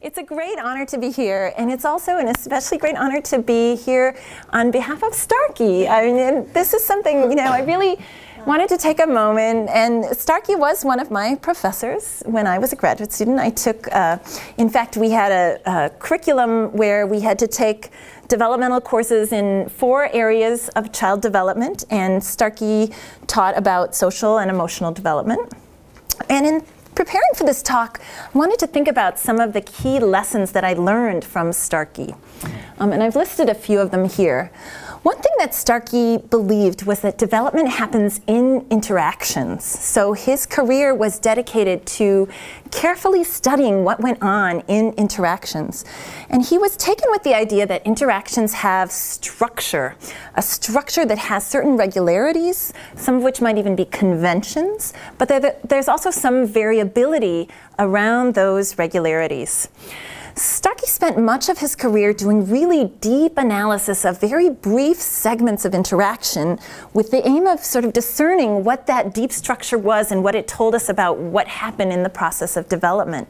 It's a great honor to be here, and it's also an especially great honor to be here on behalf of Starkey. I mean, this is something, I really wanted to take a moment, and Starkey was one of my professors when I was a graduate student. I took, in fact, we had a curriculum where we had to take developmental courses in 4 areas of child development, and Starkey taught about social and emotional development. And in preparing for this talk, I wanted to think about some of the key lessons that I learned from Starkey. And I've listed a few of them here. One thing that Starkey believed was that development happens in interactions. So his career was dedicated to carefully studying what went on in interactions. And he was taken with the idea that interactions have structure, a structure that has certain regularities, some of which might even be conventions, but there's also some variability around those regularities. Starkey spent much of his career doing really deep analysis of very brief segments of interaction with the aim of sort of discerning what that deep structure was and what it told us about what happened in the process of development.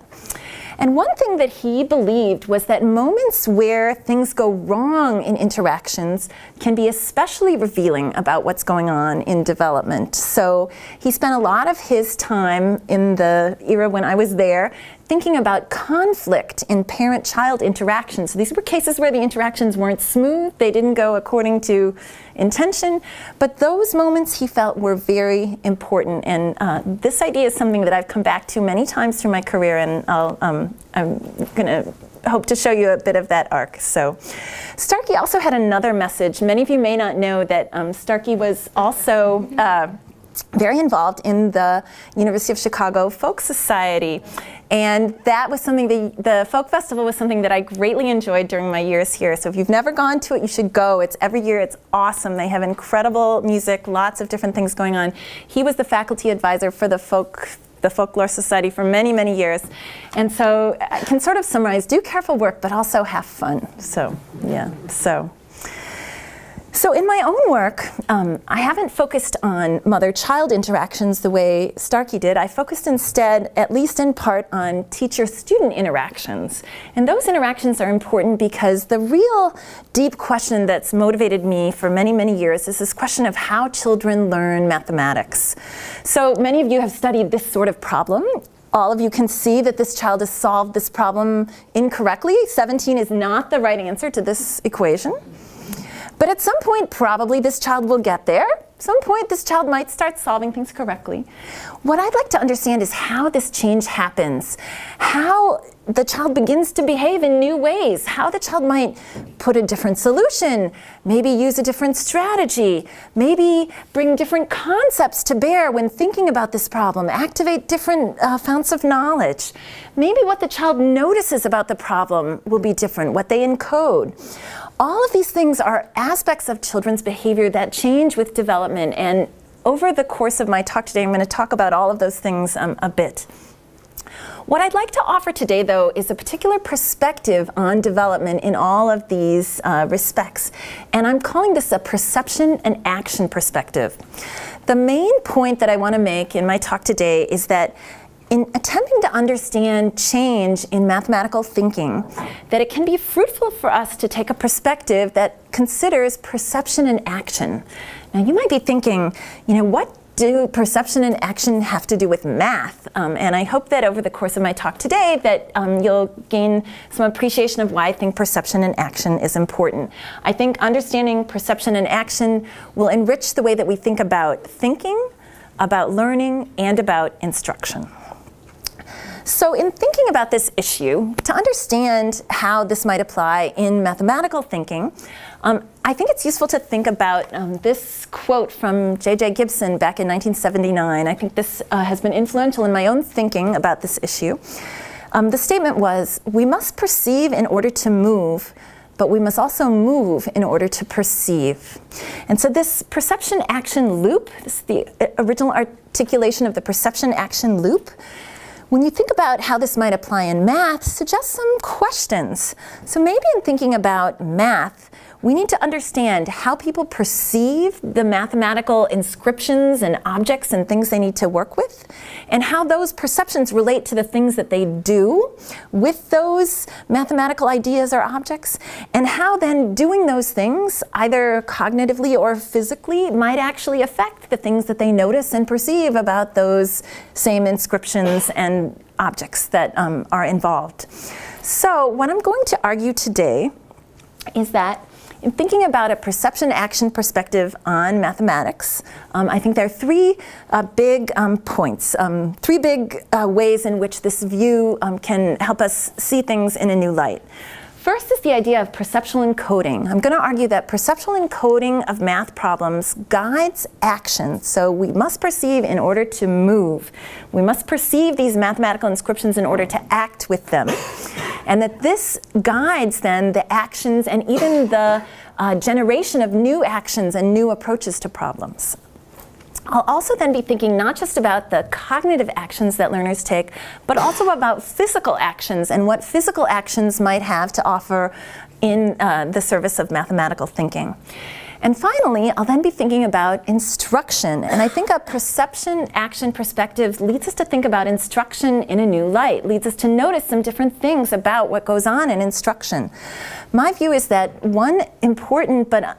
And one thing that he believed was that moments where things go wrong in interactions can be especially revealing about what's going on in development. So he spent a lot of his time in the era when I was there thinking about conflict in parent-child interactions. So these were cases where the interactions weren't smooth, they didn't go according to intention, but those moments he felt were very important. And this idea is something that I've come back to many times through my career, and I'm going to hope to show you a bit of that arc. So Starkey also had another message. Many of you may not know that Starkey was also very involved in the University of Chicago Folk Society. And that was something, the Folk Festival was something that I greatly enjoyed during my years here. So if you've never gone to it, you should go. It's every year, it's awesome. They have incredible music, lots of different things going on. He was the faculty advisor for the Folklore Society for many, many years. And so I can sort of summarize, do careful work, but also have fun. So, yeah, So in my own work, I haven't focused on mother-child interactions the way Starkey did. I focused instead, at least in part, on teacher-student interactions. And those interactions are important because the real deep question that's motivated me for many, many years is this question of how children learn mathematics. So many of you have studied this sort of problem. All of you can see that this child has solved this problem incorrectly. 17 is not the right answer to this equation. But at some point, probably this child will get there. At some point, this child might start solving things correctly. What I'd like to understand is how this change happens, how the child begins to behave in new ways, how the child might put a different solution, maybe use a different strategy, maybe bring different concepts to bear when thinking about this problem, activate different founts of knowledge. Maybe what the child notices about the problem will be different, what they encode. All of these things are aspects of children's behavior that change with development, and over the course of my talk today, I'm going to talk about all of those things a bit. What I'd like to offer today, though, is a particular perspective on development in all of these respects, and I'm calling this a perception and action perspective. The main point that I want to make in my talk today is that in attempting to understand change in mathematical thinking, that it can be fruitful for us to take a perspective that considers perception and action. Now, you might be thinking, what do perception and action have to do with math? And I hope that over the course of my talk today that you'll gain some appreciation of why I think perception and action is important. I think understanding perception and action will enrich the way that we think about thinking, about learning, and about instruction. So in thinking about this issue, to understand how this might apply in mathematical thinking, I think it's useful to think about this quote from J.J. Gibson back in 1979. I think this has been influential in my own thinking about this issue. The statement was, "We must perceive in order to move, but we must also move in order to perceive." And so this perception-action loop, this is the original articulation of the perception-action loop, when you think about how this might apply in math, suggests some questions. So maybe in thinking about math, we need to understand how people perceive the mathematical inscriptions and objects and things they need to work with, and how those perceptions relate to the things that they do with those mathematical ideas or objects, and how then doing those things, either cognitively or physically, might actually affect the things that they notice and perceive about those same inscriptions and objects that are involved. So what I'm going to argue today is that in thinking about a perception-action perspective on mathematics, I think there are three big points, three big ways in which this view can help us see things in a new light. First is the idea of perceptual encoding. I'm going to argue that perceptual encoding of math problems guides action. So we must perceive in order to move. We must perceive these mathematical inscriptions in order to act with them. And that this guides then the actions and even the generation of new actions and new approaches to problems. I'll also then be thinking not just about the cognitive actions that learners take, but also about physical actions and what physical actions might have to offer in the service of mathematical thinking. And finally, I'll then be thinking about instruction. And I think a perception-action perspective leads us to think about instruction in a new light, leads us to notice some different things about what goes on in instruction. My view is that one important but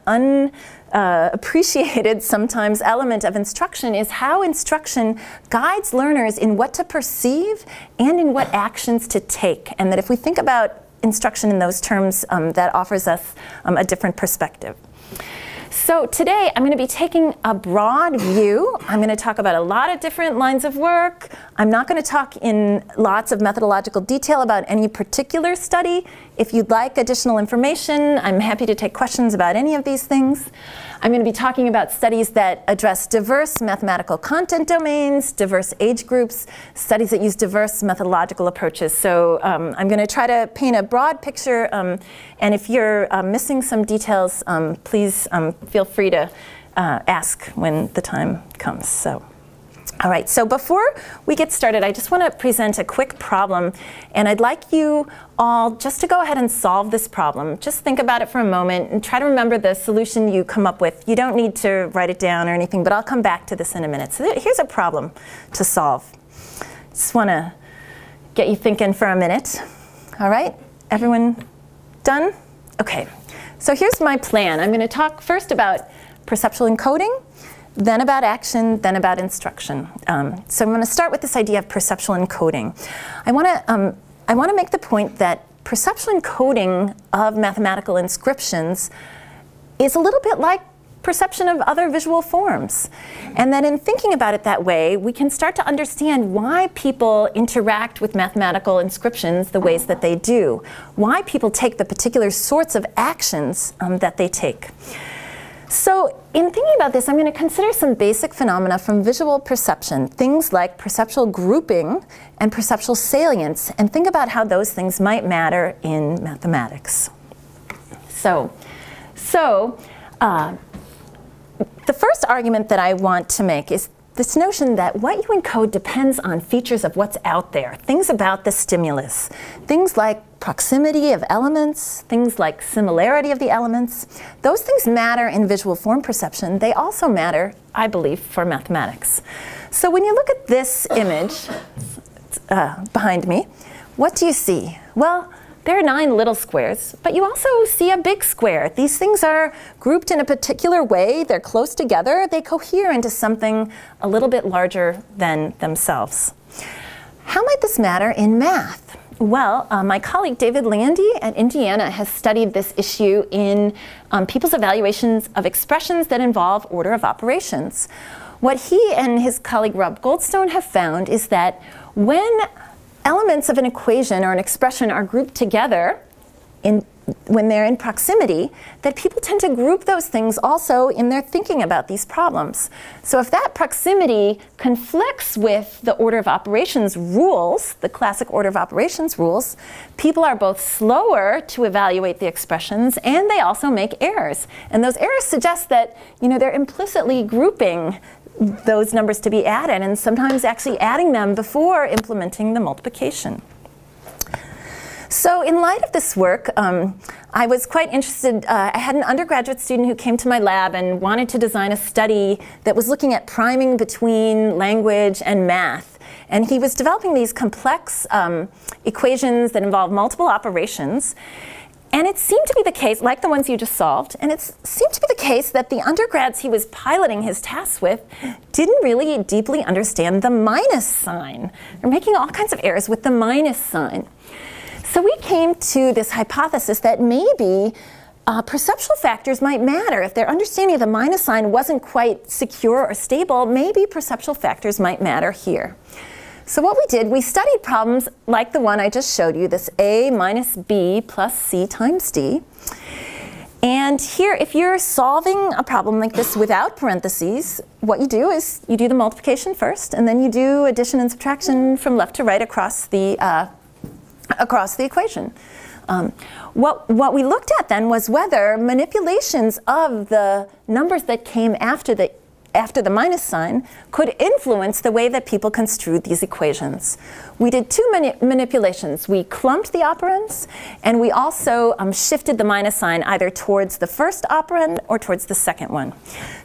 appreciated sometimes element of instruction is how instruction guides learners in what to perceive and in what actions to take. And that if we think about instruction in those terms, that offers us a different perspective. So today I'm going to be taking a broad view. I'm going to talk about a lot of different lines of work. I'm not going to talk in lots of methodological detail about any particular study. If you'd like additional information, I'm happy to take questions about any of these things. I'm going to be talking about studies that address diverse mathematical content domains, diverse age groups, studies that use diverse methodological approaches. So I'm going to try to paint a broad picture, and if you're missing some details, please feel free to ask when the time comes. So. All right, so before we get started, I just want to present a quick problem, and I'd like you all just to go ahead and solve this problem. Just think about it for a moment and try to remember the solution you come up with. You don't need to write it down or anything, but I'll come back to this in a minute. So here's a problem to solve. Just want to get you thinking for a minute. All right, everyone done? Okay, so here's my plan. I'm going to talk first about perceptual encoding, then about action, then about instruction. So I'm going to start with this idea of perceptual encoding. I want to make the point that perceptual encoding of mathematical inscriptions is a little bit like perception of other visual forms. And that in thinking about it that way, we can start to understand why people interact with mathematical inscriptions the ways that they do, why people take the particular sorts of actions that they take. So in thinking about this, I'm going to consider some basic phenomena from visual perception, things like perceptual grouping and perceptual salience, and think about how those things might matter in mathematics. So the first argument that I want to make is this notion that what you encode depends on features of what's out there, things about the stimulus, things like proximity of elements, things like similarity of the elements. Those things matter in visual form perception. They also matter, I believe, for mathematics. So when you look at this image behind me, what do you see? Well, there are 9 little squares, but you also see a big square. These things are grouped in a particular way. They're close together. They cohere into something a little bit larger than themselves. How might this matter in math? Well, my colleague David Landy at Indiana has studied this issue in people's evaluations of expressions that involve order of operations. What he and his colleague Rob Goldstone have found is that when elements of an equation or an expression are grouped together when they're in proximity, that people tend to group those things also in their thinking about these problems. So if that proximity conflicts with the order of operations rules, the classic order of operations rules, people are both slower to evaluate the expressions and they also make errors. And those errors suggest that, they're implicitly grouping those numbers to be added and sometimes actually adding them before implementing the multiplication. So in light of this work, I I was quite interested. I had an undergraduate student who came to my lab and wanted to design a study that was looking at priming between language and math. And he was developing these complex equations that involve multiple operations. And it seemed to be the case, like the ones you just solved, and it seemed to be the case that the undergrads he was piloting his tasks with didn't really deeply understand the minus sign. They're making all kinds of errors with the minus sign. So we came to this hypothesis that maybe perceptual factors might matter. If their understanding of the minus sign wasn't quite secure or stable, maybe perceptual factors might matter here. So what we did, we studied problems like the one I just showed you, this A minus B plus C times D. And here, if you're solving a problem like this without parentheses, what you do is you do the multiplication first, and then you do addition and subtraction from left to right across the equation. What we looked at then was whether manipulations of the numbers that came after the minus sign could influence the way that people construed these equations. We did two manipulations. We clumped the operands, and we also shifted the minus sign either towards the first operand or towards the second one.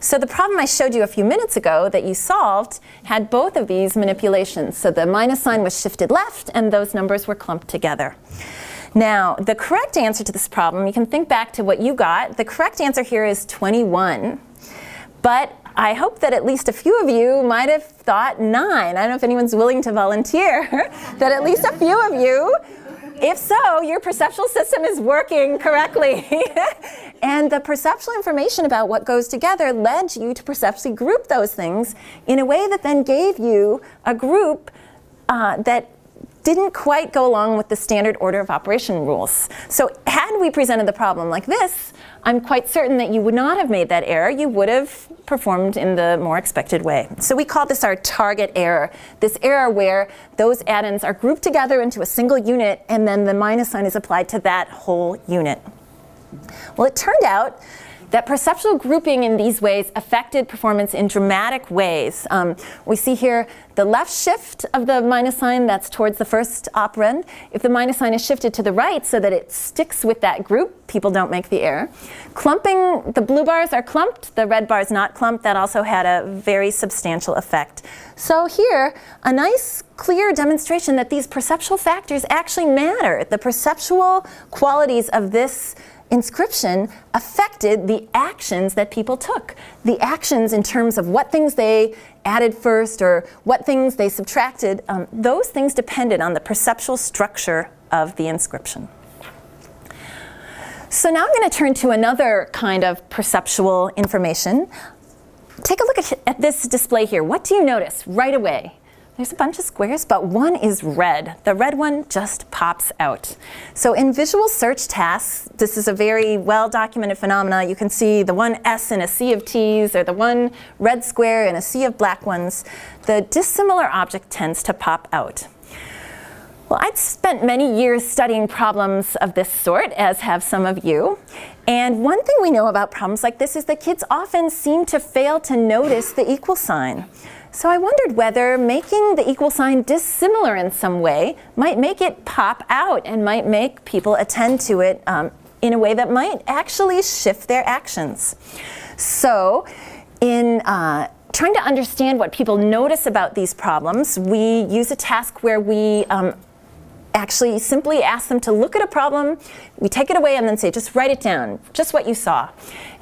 So the problem I showed you a few minutes ago that you solved had both of these manipulations. So the minus sign was shifted left, and those numbers were clumped together. Now, the correct answer to this problem, you can think back to what you got. The correct answer here is 21. But I hope that at least a few of you might have thought 9. I don't know if anyone's willing to volunteer that at least a few of you, if so, your perceptual system is working correctly. And the perceptual information about what goes together led you to perceptually group those things in a way that then gave you a group that didn't quite go along with the standard order of operation rules. So had we presented the problem like this, I'm quite certain that you would not have made that error. You would have performed in the more expected way. So we call this our target error, this error where those addends are grouped together into a single unit, and then the minus sign is applied to that whole unit. Well, it turned out that perceptual grouping in these ways affected performance in dramatic ways. We see here the left shift of the minus sign, that's towards the first operand. If the minus sign is shifted to the right so that it sticks with that group, people don't make the error. Clumping, the blue bars are clumped, the red bars not clumped. That also had a very substantial effect. So here, a nice clear demonstration that these perceptual factors actually matter. The perceptual qualities of this inscription affected the actions that people took. The actions in terms of what things they added first or what things they subtracted, those things depended on the perceptual structure of the inscription. So now I'm going to turn to another kind of perceptual information. Take a look at this display here. What do you notice right away? There's a bunch of squares, but one is red. The red one just pops out. So in visual search tasks, this is a very well-documented phenomena. You can see the one S in a sea of T's, or the one red square in a sea of black ones. The dissimilar object tends to pop out. Well, I'd spent many years studying problems of this sort, as have some of you. And one thing we know about problems like this is that kids often seem to fail to notice the equal sign. So I wondered whether making the equal sign dissimilar in some way might make it pop out and might make people attend to it in a way that might actually shift their actions. So in trying to understand what people notice about these problems, we use a task where we actually simply ask them to look at a problem, we take it away and then say, just write it down, just what you saw.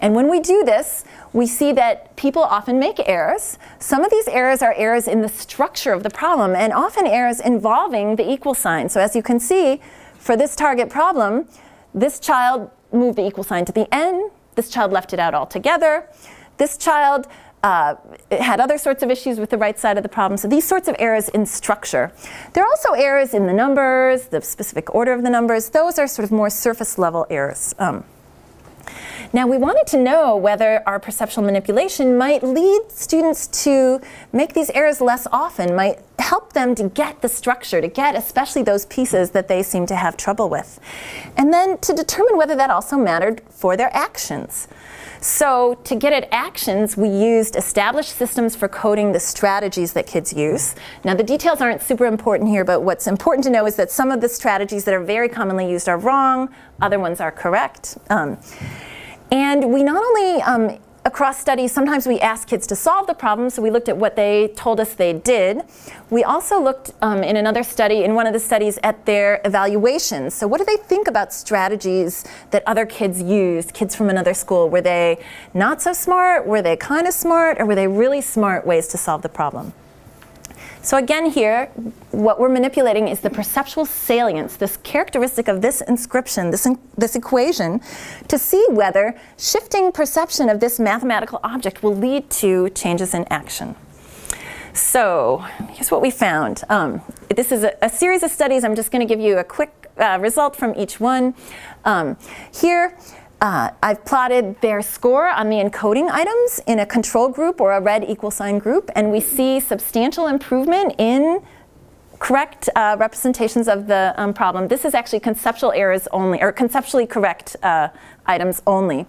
And when we do this, we see that people often make errors. Some of these errors are errors in the structure of the problem, and often errors involving the equal sign. So as you can see, for this target problem, this child moved the equal sign to the N, this child left it out altogether, this child had other sorts of issues with the right side of the problem. So these sorts of errors in structure. There are also errors in the numbers, the specific order of the numbers. Those are sort of more surface level errors. Now, we wanted to know whether our perceptual manipulation might lead students to make these errors less often, might help them to get the structure, to get especially those pieces that they seem to have trouble with. And then to determine whether that also mattered for their actions. So to get at actions, we used established systems for coding the strategies that kids use. Now, the details aren't super important here, but what's important to know is that some of the strategies that are very commonly used are wrong, other ones are correct. And we not only, across studies, sometimes we ask kids to solve the problem, so we looked at what they told us they did. We also looked in another study, in one of the studies, at their evaluations. So what do they think about strategies that other kids used, kids from another school? Were they not so smart? Were they kind of smart? Or were they really smart ways to solve the problem? So again here, what we're manipulating is the perceptual salience, this characteristic of this inscription, this equation, to see whether shifting perception of this mathematical object will lead to changes in action. So here's what we found. This is a series of studies. I'm just going to give you a quick result from each one. Here, I've plotted their score on the encoding items in a control group or a red equal sign group, and we see substantial improvement in correct representations of the problem. This is actually conceptual errors only, or conceptually correct items only.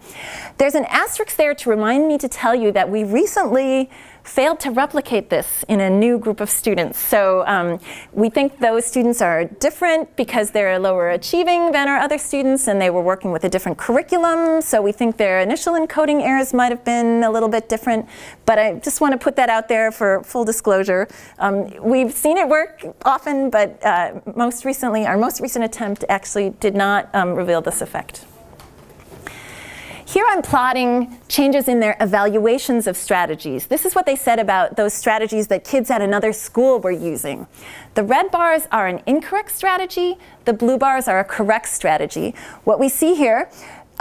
There's an asterisk there to remind me to tell you that we recently failed to replicate this in a new group of students. So we think those students are different because they're lower achieving than our other students, and they were working with a different curriculum. So we think their initial encoding errors might have been a little bit different. But I just want to put that out there for full disclosure. We've seen it work often, but most recently, our most recent attempt actually did not reveal this effect. Here I'm plotting changes in their evaluations of strategies. This is what they said about those strategies that kids at another school were using. The red bars are an incorrect strategy. The blue bars are a correct strategy. What we see here,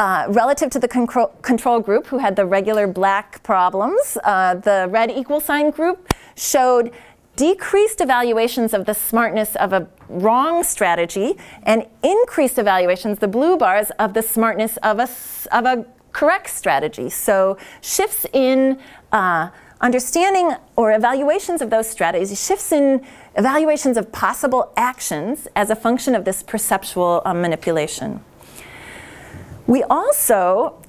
relative to the control group who had the regular black problems, the red equal sign group showed decreased evaluations of the smartness of a wrong strategy and increased evaluations, the blue bars, of the smartness of a correct strategy. So shifts in understanding or evaluations of those strategies, shifts in evaluations of possible actions as a function of this perceptual manipulation. We also,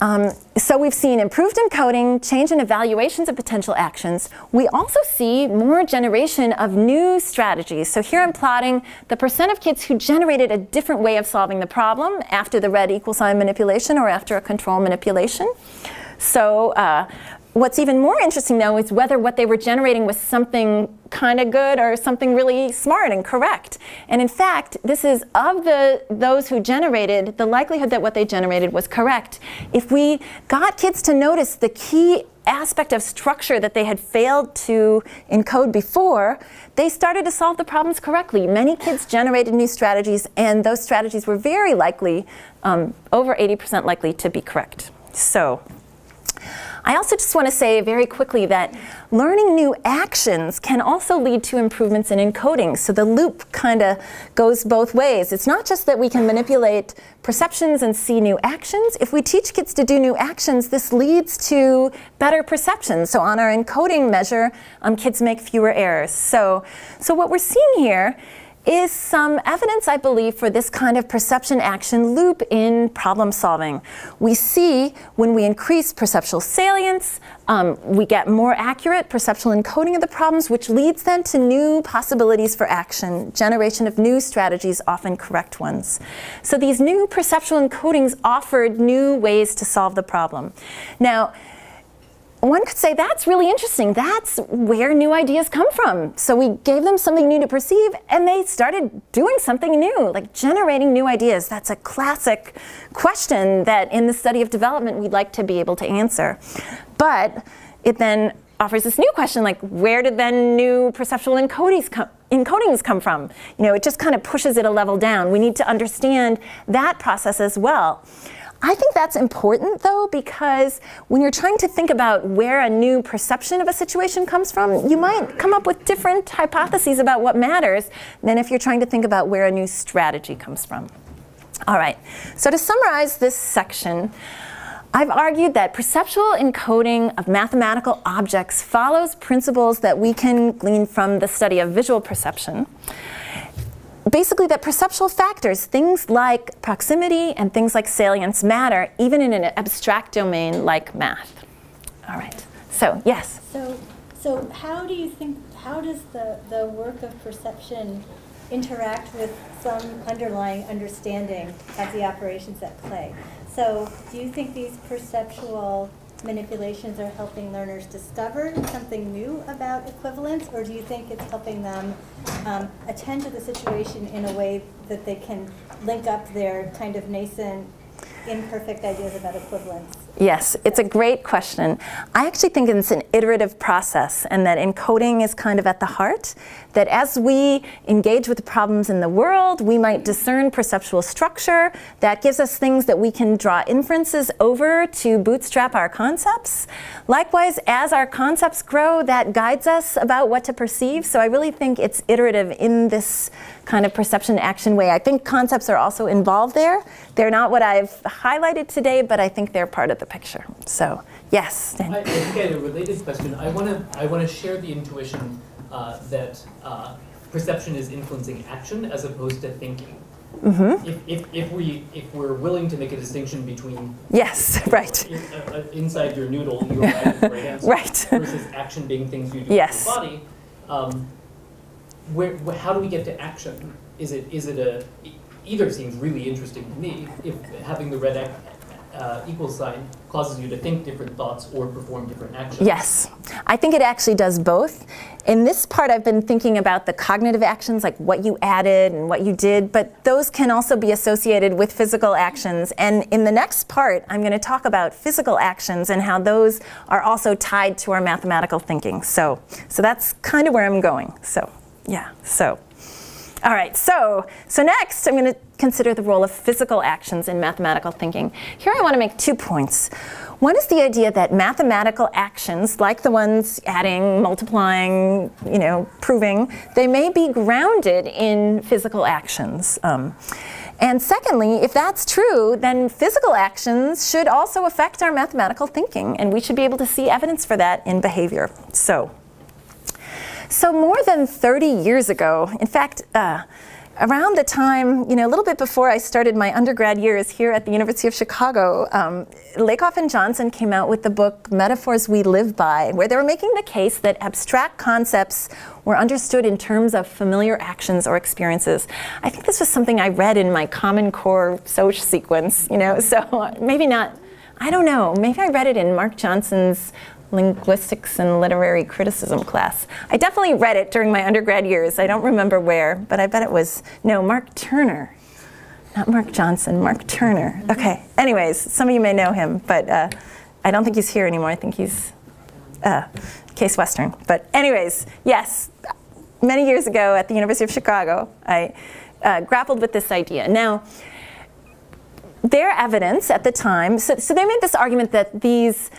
so we've seen improved encoding, change in evaluations of potential actions. We also see more generation of new strategies. So here I'm plotting the percent of kids who generated a different way of solving the problem after the red equal sign manipulation or after a control manipulation. So what's even more interesting, though, is whether what they were generating was something kind of good or something really smart and correct. And in fact, this is of those who generated, the likelihood that what they generated was correct. If we got kids to notice the key aspect of structure that they had failed to encode before, they started to solve the problems correctly. Many kids generated new strategies, and those strategies were very likely, over 80% likely to be correct. So I also just want to say very quickly that learning new actions can also lead to improvements in encoding. So the loop kind of goes both ways. It's not just that we can manipulate perceptions and see new actions. If we teach kids to do new actions, this leads to better perceptions. So on our encoding measure, kids make fewer errors. So what we're seeing here is some evidence, I believe, for this kind of perception-action loop in problem solving. We see when we increase perceptual salience, we get more accurate perceptual encoding of the problems, which leads then to new possibilities for action, generation of new strategies, often correct ones. So these new perceptual encodings offered new ways to solve the problem. Now, one could say that's really interesting. That's where new ideas come from. So we gave them something new to perceive, and they started doing something new, like generating new ideas. That's a classic question that in the study of development we'd like to be able to answer. But it then offers this new question, like where did then new perceptual encodings come from? You know, it just kind of pushes it a level down. We need to understand that process as well. I think that's important, though, because when you're trying to think about where a new perception of a situation comes from, you might come up with different hypotheses about what matters than if you're trying to think about where a new strategy comes from. All right, so to summarize this section, I've argued that perceptual encoding of mathematical objects follows principles that we can glean from the study of visual perception. Basically, that perceptual factors, things like proximity and things like salience, matter even in an abstract domain like math. All right. So, yes? So how do you think, how does the work of perception interact with some underlying understanding of the operations at play? So do you think these perceptual manipulations are helping learners discover something new about equivalence, or do you think it's helping them attend to the situation in a way that they can link up their kind of nascent, imperfect ideas about equivalence? Yes, it's a great question. I actually think it's an iterative process, and that encoding is kind of at the heart. That as we engage with the problems in the world, we might discern perceptual structure that gives us things that we can draw inferences over to bootstrap our concepts. Likewise, as our concepts grow, that guides us about what to perceive. So I really think it's iterative in this kind of perception action way. I think concepts are also involved there. They're not what I've highlighted today, but I think they're part of the picture. So, yes, Dan. I think I had a related question. I want to share the intuition that perception is influencing action as opposed to thinking. If we're willing to make a distinction between right. Inside your noodle, your right answer, right. versus action being things you do with your body, how do we get to action? Is it a either seems really interesting to me. If having the red equal sign causes you to think different thoughts or perform different actions. Yes, I think it actually does both. In this part, I've been thinking about the cognitive actions, like what you added and what you did, but those can also be associated with physical actions. And in the next part, I'm going to talk about physical actions and how those are also tied to our mathematical thinking. So that's kind of where I'm going. So, yeah, so. All right, so next I'm going to consider the role of physical actions in mathematical thinking. Here I want to make 2 points. One is the idea that mathematical actions, like the ones adding, multiplying, proving, they may be grounded in physical actions. And secondly, if that's true, then physical actions should also affect our mathematical thinking, and we should be able to see evidence for that in behavior. So more than 30 years ago, in fact, around the time, a little bit before I started my undergrad years here at the University of Chicago, Lakoff and Johnson came out with the book Metaphors We Live By, where they were making the case that abstract concepts were understood in terms of familiar actions or experiences. I think this was something I read in my Common Core Soc sequence, so maybe not, I don't know, maybe I read it in Mark Johnson's Linguistics and Literary Criticism class. I definitely read it during my undergrad years. I don't remember where, but I bet it was, Mark Turner. Not Mark Johnson, Mark Turner. Okay, anyways, some of you may know him, but I don't think he's here anymore. I think he's Case Western. But anyways, yes, many years ago at the University of Chicago, I grappled with this idea. Now, their evidence at the time, so they made this argument that these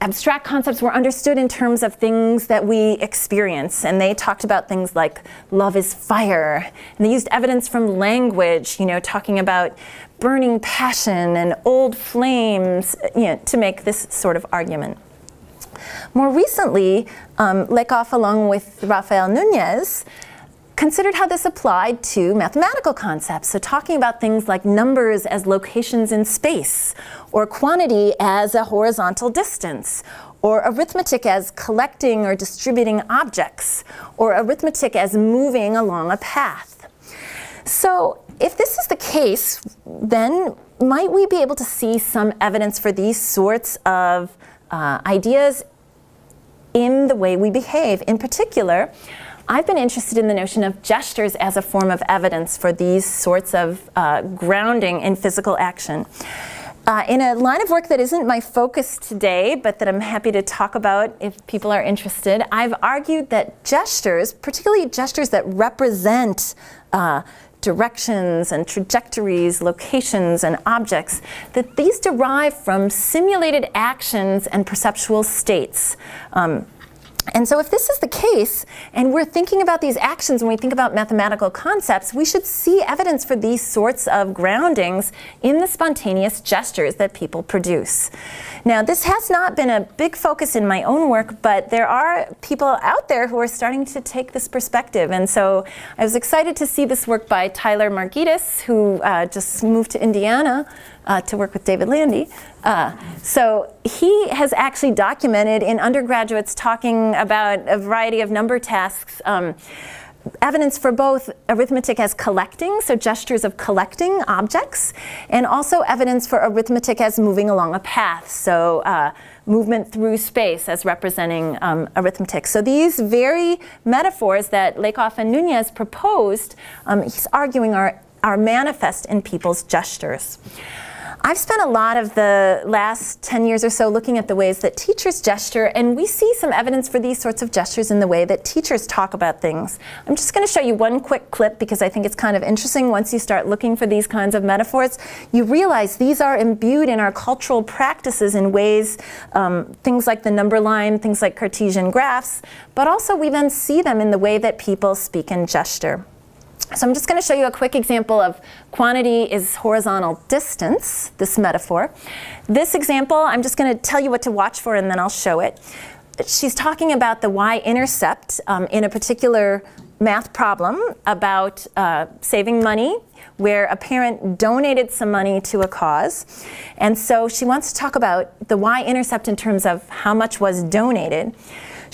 abstract concepts were understood in terms of things that we experience, and they talked about things like love is fire, and they used evidence from language, talking about burning passion and old flames, to make this sort of argument. More recently, Lakoff, along with Rafael Nunez, considered how this applied to mathematical concepts, so talking about things like numbers as locations in space, or quantity as a horizontal distance, or arithmetic as collecting or distributing objects, or arithmetic as moving along a path. So if this is the case, then might we be able to see some evidence for these sorts of ideas in the way we behave? In particular, I've been interested in the notion of gestures as a form of evidence for these sorts of grounding in physical action. In a line of work that isn't my focus today, but that I'm happy to talk about if people are interested, I've argued that gestures, particularly gestures that represent directions and trajectories, locations and objects, that these derive from simulated actions and perceptual states. And so if this is the case, and we're thinking about these actions when we think about mathematical concepts, we should see evidence for these sorts of groundings in the spontaneous gestures that people produce. Now, this has not been a big focus in my own work, but there are people out there who are starting to take this perspective. And so I was excited to see this work by Tyler Margitis, who just moved to Indiana to work with David Landy. So he has actually documented in undergraduates talking about a variety of number tasks, evidence for both arithmetic as collecting, so gestures of collecting objects, and also evidence for arithmetic as moving along a path, so movement through space as representing arithmetic. So these very metaphors that Lakoff and Nunez proposed, he's arguing are manifest in people's gestures. I've spent a lot of the last 10 years or so looking at the ways that teachers gesture, and we see some evidence for these sorts of gestures in the way that teachers talk about things. I'm just going to show you one quick clip because I think it's kind of interesting. Once you start looking for these kinds of metaphors, you realize these are imbued in our cultural practices in ways, things like the number line, things like Cartesian graphs, but also we then see them in the way that people speak and gesture. So I'm just going to show you a quick example of quantity is horizontal distance, this metaphor. This example, I'm just going to tell you what to watch for and then I'll show it. She's talking about the y-intercept in a particular math problem about saving money, where a parent donated some money to a cause. And so she wants to talk about the y-intercept in terms of how much was donated.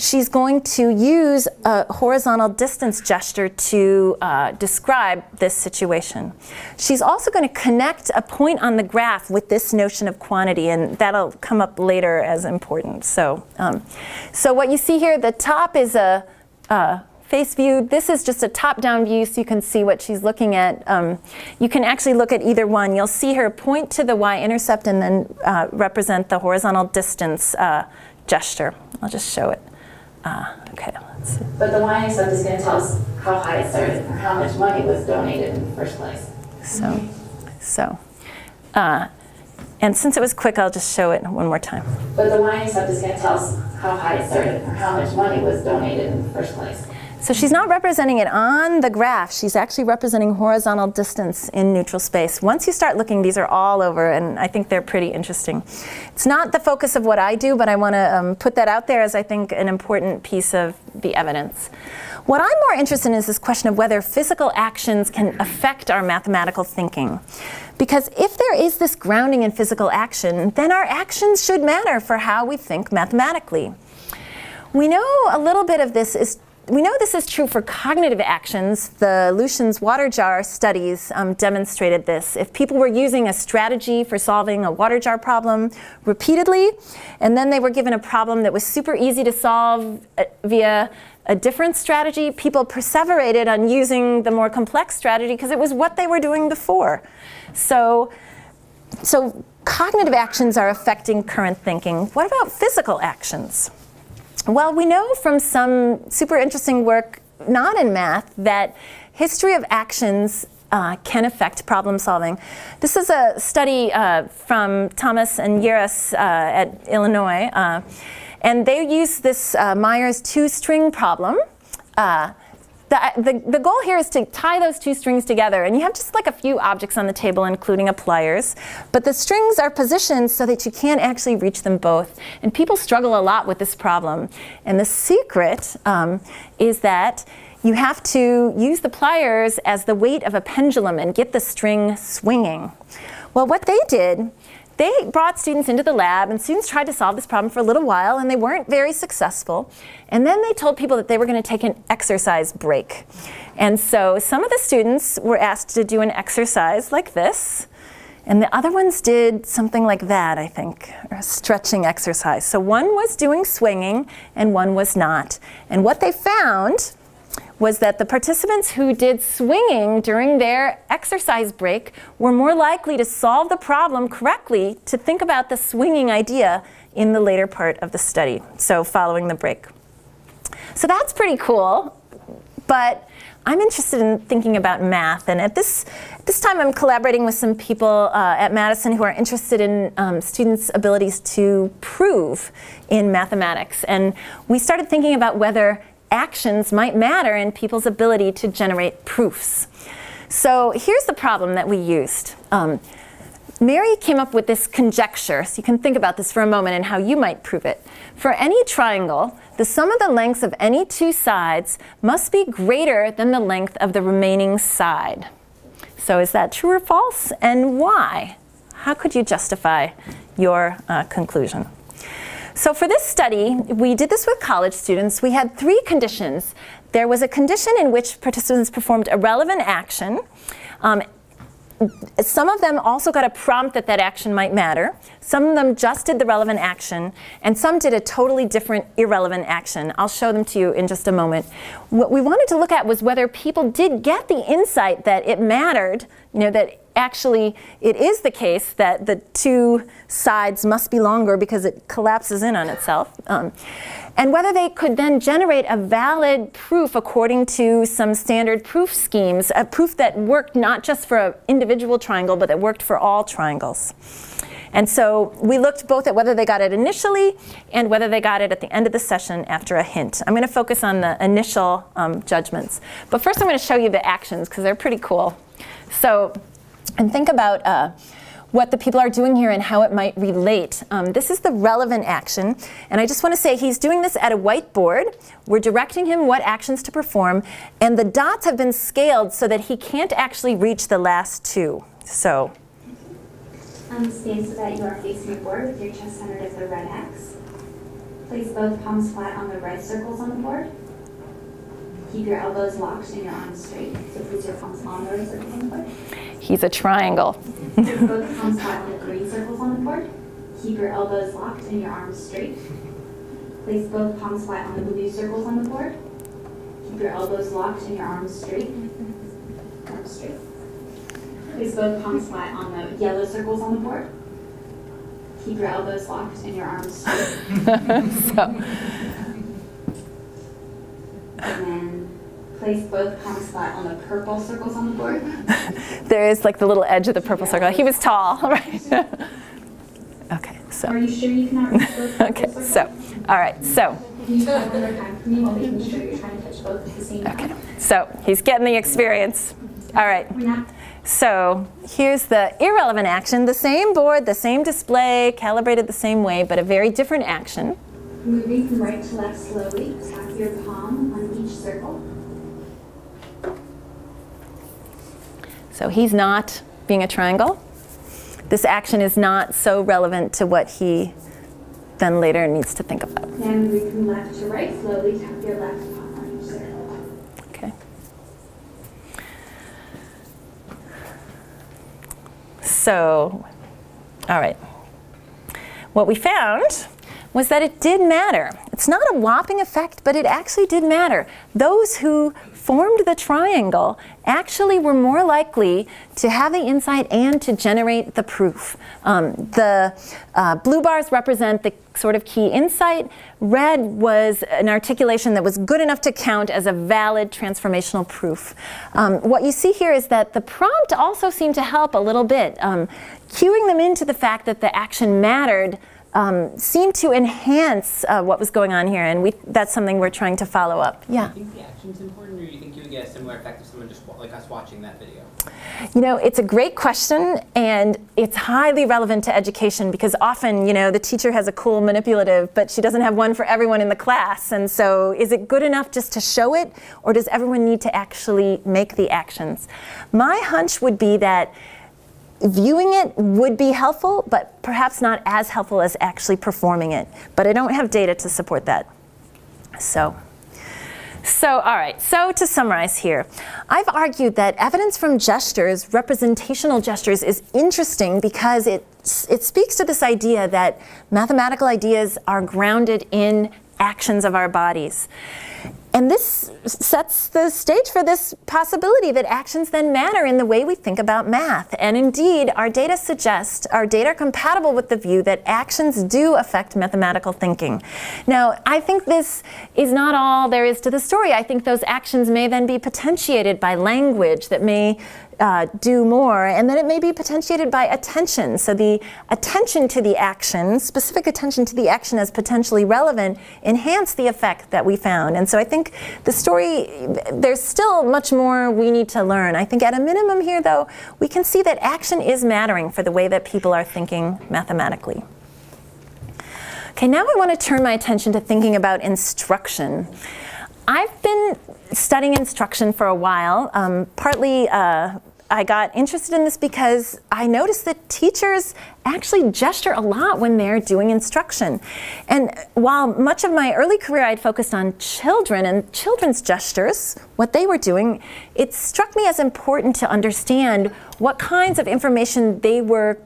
She's going to use a horizontal distance gesture to describe this situation. She's also going to connect a point on the graph with this notion of quantity, and that'll come up later as important. So, so what you see here, the top is a face view. This is just a top-down view, so you can see what she's looking at. You can actually look at either one. You'll see her point to the y-intercept and then represent the horizontal distance gesture. I'll just show it. Okay, let's see. But the y-intercept is going to tell us how high it started or how much money was donated in the first place. And since it was quick, I'll just show it one more time. But the y-intercept is going to tell us how high it started or how much money was donated in the first place. So she's not representing it on the graph. She's actually representing horizontal distance in neutral space. Once you start looking, these are all over, and I think they're pretty interesting. It's not the focus of what I do, but I want to put that out there as I think an important piece of the evidence. What I'm more interested in is this question of whether physical actions can affect our mathematical thinking. Because if there is this grounding in physical action, then our actions should matter for how we think mathematically. We know a little bit of this is We know this is true for cognitive actions. The Lucian's water jar studies demonstrated this. If people were using a strategy for solving a water jar problem repeatedly, and then they were given a problem that was super easy to solve via a different strategy, people perseverated on using the more complex strategy because it was what they were doing before. So cognitive actions are affecting current thinking. What about physical actions? Well, we know from some super interesting work, not in math, that history of actions can affect problem solving. This is a study from Thomas and Yeras at Illinois, and they used this Myers two-string problem. The goal here is to tie those two strings together, and you have just like a few objects on the table, including a pliers, but the strings are positioned so that you can't actually reach them both. And people struggle a lot with this problem. And the secret is that you have to use the pliers as the weight of a pendulum and get the string swinging. Well, what they did, they brought students into the lab, and students tried to solve this problem for a little while, and they weren't very successful. And then they told people that they were going to take an exercise break. And so some of the students were asked to do an exercise like this, and the other ones did something like that, I think, or a stretching exercise. So one was doing swinging, and one was not. And what they found was that the participants who did swinging during their exercise break were more likely to solve the problem correctly, to think about the swinging idea in the later part of the study, so following the break. So that's pretty cool, but I'm interested in thinking about math, and at this This time I'm collaborating with some people at Madison who are interested in students' abilities to prove in mathematics. And we started thinking about whether actions might matter in people's ability to generate proofs. So here's the problem that we used. Mary came up with this conjecture, so you can think about this for a moment and how you might prove it. For any triangle, the sum of the lengths of any two sides must be greater than the length of the remaining side. So is that true or false, and why? How could you justify your conclusion? So for this study, we did this with college students. We had 3 conditions. There was a condition in which participants performed a relevant action. Some of them also got a prompt that that action might matter. Some of them just did the relevant action, and some did a totally different irrelevant action. I'll show them to you in just a moment. What we wanted to look at was whether people did get the insight that it mattered, that actually it is the case that the two sides must be longer because it collapses in on itself. And whether they could then generate a valid proof according to some standard proof schemes, a proof that worked not just for an individual triangle, but that worked for all triangles. And so we looked both at whether they got it initially and whether they got it at the end of the session after a hint. I'm going to focus on the initial judgments. But first I'm going to show you the actions because they're pretty cool. So, and think about what the people are doing here and how it might relate. This is the relevant action, and I just want to say he's doing this at a whiteboard. We're directing him what actions to perform, and the dots have been scaled so that he can't actually reach the last 2. So, stand so that you are facing the board with your chest centered at the red X. Place both palms flat on the red circles on the board. Keep your elbows locked and your arms straight. So place your palms on the red circles on the board. He's a triangle. Place both palms flat on the green circles on the board. Keep your elbows locked and your arms straight. Place both palms flat on the blue circles on the board. Keep your elbows locked and your arms straight. Arms straight. Place both palms flat on the yellow circles on the board. Keep your elbows locked and your arms straight. And then place both palms flat on the purple circles on the board. There is like the little edge of the purple circle. He was tall, right? Okay, so. Are you sure you cannot reach both purple Okay, circles? so, all right, so. Can you try one more time for me while making sure you're trying to touch both at the same time? Okay, so he's getting the experience. All right. So here's the irrelevant action. The same board, the same display, calibrated the same way, but a very different action. Moving from right to left slowly, tap your palm on each circle. So he's not being a triangle. This action is not so relevant to what he then later needs to think about. Now moving from left to right slowly, tap your left palm on each circle. Okay. So, all right. What we found was that it did matter. It's not a whopping effect, but it actually did matter. Those who formed the triangle actually were more likely to have the insight and to generate the proof. The blue bars represent the sort of key insight. Red was an articulation that was good enough to count as a valid transformational proof. What you see here is that the prompt also seemed to help a little bit. Cueing them into the fact that the action mattered seemed to enhance what was going on here, and that's something we're trying to follow up. Yeah? Do you think the action's important, or do you think you would get a similar effect if someone just like us watching that video? You know, it's a great question, and it's highly relevant to education because often, you know, the teacher has a cool manipulative, but she doesn't have one for everyone in the class. And so is it good enough just to show it, or does everyone need to actually make the actions? My hunch would be that viewing it would be helpful, but perhaps not as helpful as actually performing it. But I don't have data to support that. So all right, so to summarize here, I've argued that evidence from gestures, representational gestures, is interesting because it speaks to this idea that mathematical ideas are grounded in actions of our bodies. And this sets the stage for this possibility that actions then matter in the way we think about math. And indeed, our data suggest, our data are compatible with the view that actions do affect mathematical thinking. Now, I think this is not all there is to the story. I think those actions may then be potentiated by language that may do more, and then it may be potentiated by attention. So the attention to the action, specific attention to the action as potentially relevant, enhance the effect that we found. And so I think the story, there's still much more we need to learn. I think at a minimum here, though, we can see that action is mattering for the way that people are thinking mathematically. Okay, now I want to turn my attention to thinking about instruction. I've been studying instruction for a while. Partly I got interested in this because I noticed that teachers actually gesture a lot when they're doing instruction. And while much of my early career I'd focused on children and children's gestures, what they were doing, it struck me as important to understand what kinds of information they were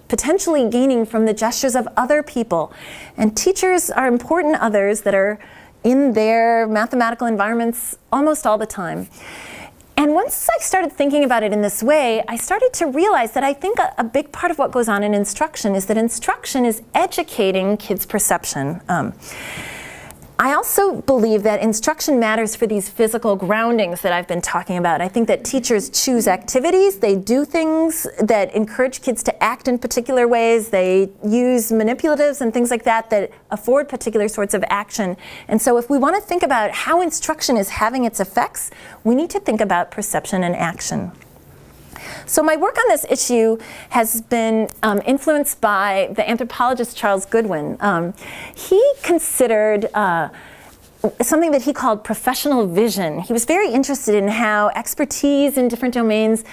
potentially gaining from the gestures of other people. And teachers are important others that are in their mathematical environments almost all the time. And once I started thinking about it in this way, I started to realize that I think a big part of what goes on in instruction is that instruction is educating kids' perception. I also believe that instruction matters for these physical groundings that I've been talking about. I think that teachers choose activities, they do things that encourage kids to act in particular ways, they use manipulatives and things like that that afford particular sorts of action. And so if we want to think about how instruction is having its effects, we need to think about perception and action. So my work on this issue has been influenced by the anthropologist Charles Goodwin. He considered something that he called professional vision. He was very interested in how expertise in different domains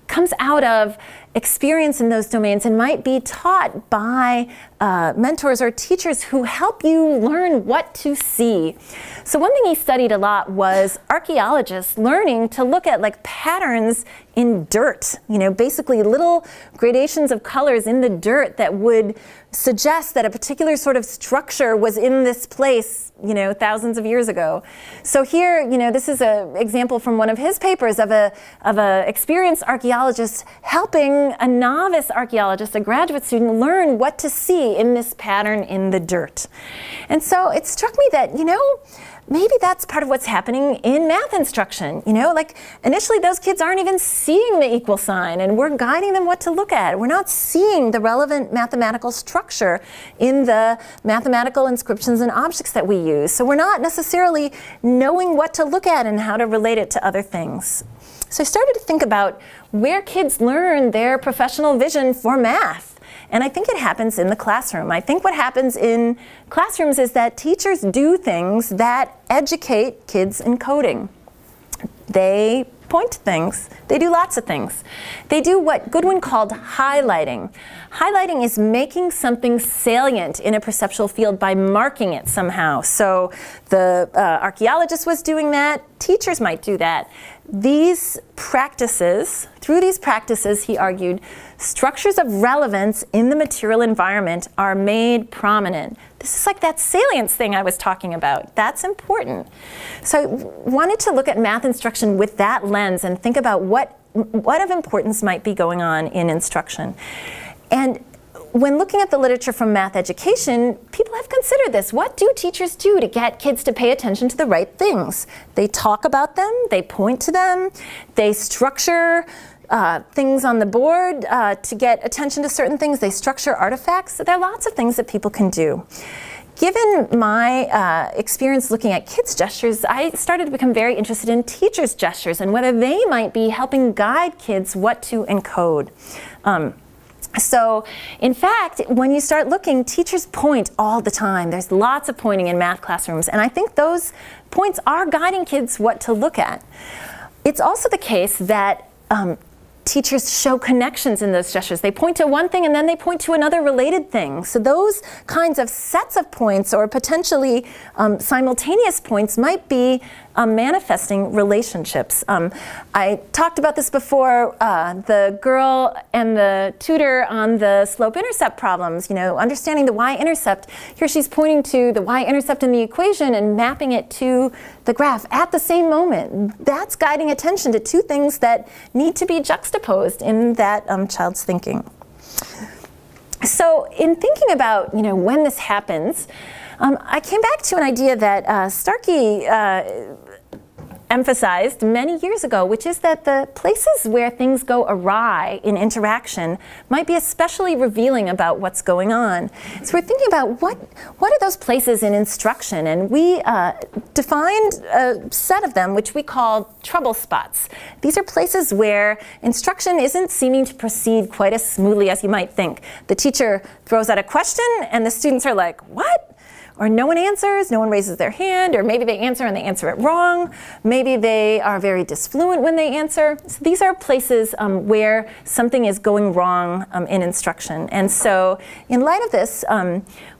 comes out of experience in those domains and might be taught by mentors or teachers who help you learn what to see. So one thing he studied a lot was archaeologists learning to look at like patterns in dirt, you know, basically little gradations of colors in the dirt that would suggest that a particular sort of structure was in this place, you know, thousands of years ago. So here, you know, this is an example from one of his papers of a experienced archaeologist helping a novice archaeologist, a graduate student, learn what to see in this pattern in the dirt. And so it struck me that, you know, maybe that's part of what's happening in math instruction. You know, like initially those kids aren't even seeing the equal sign and we're guiding them what to look at. We're not seeing the relevant mathematical structure in the mathematical inscriptions and objects that we use. So we're not necessarily knowing what to look at and how to relate it to other things. So I started to think about where kids learn their professional vision for math. And I think it happens in the classroom. I think what happens in classrooms is that teachers do things that educate kids in coding. They point to things. They do lots of things. They do what Goodwin called highlighting. Highlighting is making something salient in a perceptual field by marking it somehow. So the archaeologist was doing that. Teachers might do that. These practices, through these practices, he argued, structures of relevance in the material environment are made prominent. This is like that salience thing I was talking about. That's important. So I wanted to look at math instruction with that lens and think about what of importance might be going on in instruction. And when looking at the literature from math education, people have considered this. What do teachers do to get kids to pay attention to the right things? They talk about them, they point to them, they structure things on the board to get attention to certain things, they structure artifacts. So there are lots of things that people can do. Given my experience looking at kids' gestures, I started to become very interested in teachers' gestures and whether they might be helping guide kids what to encode. So, in fact, when you start looking, teachers point all the time. There's lots of pointing in math classrooms, and I think those points are guiding kids what to look at. It's also the case that teachers show connections in those gestures. They point to one thing and then they point to another related thing. So those kinds of sets of points or potentially simultaneous points might be manifesting relationships. I talked about this before, the girl and the tutor on the slope-intercept problems, you know, understanding the y-intercept. Here she's pointing to the y-intercept in the equation and mapping it to the graph at the same moment. That's guiding attention to two things that need to be juxtaposed in that child's thinking. So in thinking about, you know, when this happens, I came back to an idea that Starkey emphasized many years ago, which is that the places where things go awry in interaction might be especially revealing about what's going on. So we're thinking about what are those places in instruction, and we defined a set of them which we call trouble spots. These are places where instruction isn't seeming to proceed quite as smoothly as you might think. The teacher throws out a question and the students are like, what? Or no one answers, no one raises their hand, or maybe they answer and they answer it wrong. Maybe they are very disfluent when they answer. So these are places where something is going wrong in instruction. And so in light of this,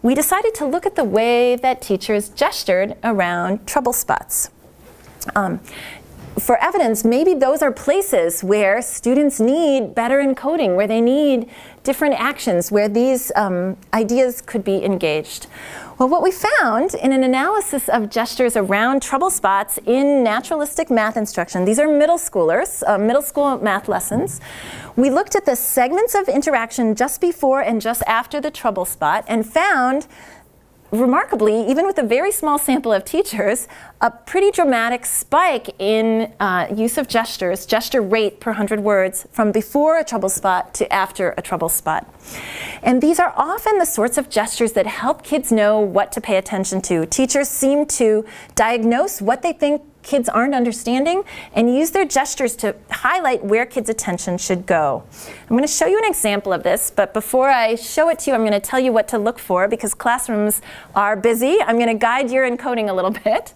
we decided to look at the way that teachers gestured around trouble spots. For evidence, maybe those are places where students need better encoding, where they need different actions, where these ideas could be engaged. Well, what we found in an analysis of gestures around trouble spots in naturalistic math instruction, these are middle schoolers, middle school math lessons. We looked at the segments of interaction just before and just after the trouble spot and found, remarkably, even with a very small sample of teachers, a pretty dramatic spike in use of gestures, gesture rate per 100 words, from before a trouble spot to after a trouble spot. And these are often the sorts of gestures that help kids know what to pay attention to. Teachers seem to diagnose what they think kids aren't understanding and use their gestures to highlight where kids' attention should go. I'm going to show you an example of this, but before I show it to you, I'm going to tell you what to look for because classrooms are busy. I'm going to guide your encoding a little bit.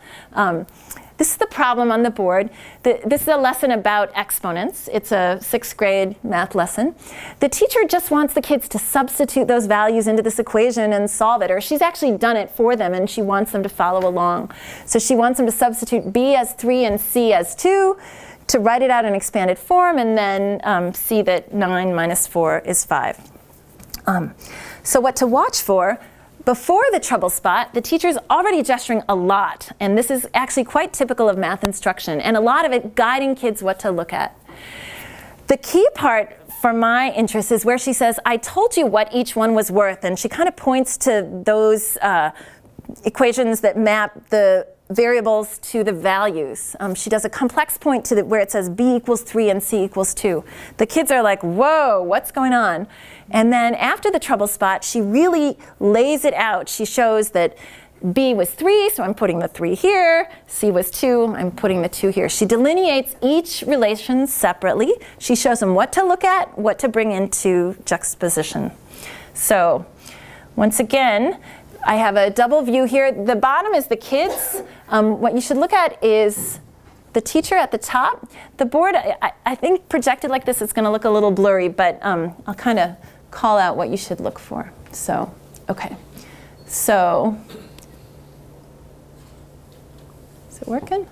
This is the problem on the board. This is a lesson about exponents. It's a 6th grade math lesson. The teacher just wants the kids to substitute those values into this equation and solve it, or she's actually done it for them and she wants them to follow along. So she wants them to substitute B as 3 and C as 2 to write it out in expanded form and then see that 9 minus 4 is 5. So what to watch for? Before the trouble spot, the teacher's already gesturing a lot, and this is actually quite typical of math instruction, and a lot of it guiding kids what to look at. The key part for my interest is where she says, I told you what each one was worth, and she kind of points to those equations that map the variables to the values. She does a complex point to where it says B equals 3 and C equals 2. The kids are like, whoa, what's going on? And then after the trouble spot, she really lays it out. She shows that B was 3, so I'm putting the 3 here. C was 2, I'm putting the 2 here. She delineates each relation separately. She shows them what to look at, what to bring into juxtaposition. So once again, I have a double view here. The bottom is the kids. What you should look at is the teacher at the top. The board, I think projected like this, it's going to look a little blurry, but I'll kind of call out what you should look for. So, okay. So, is it working?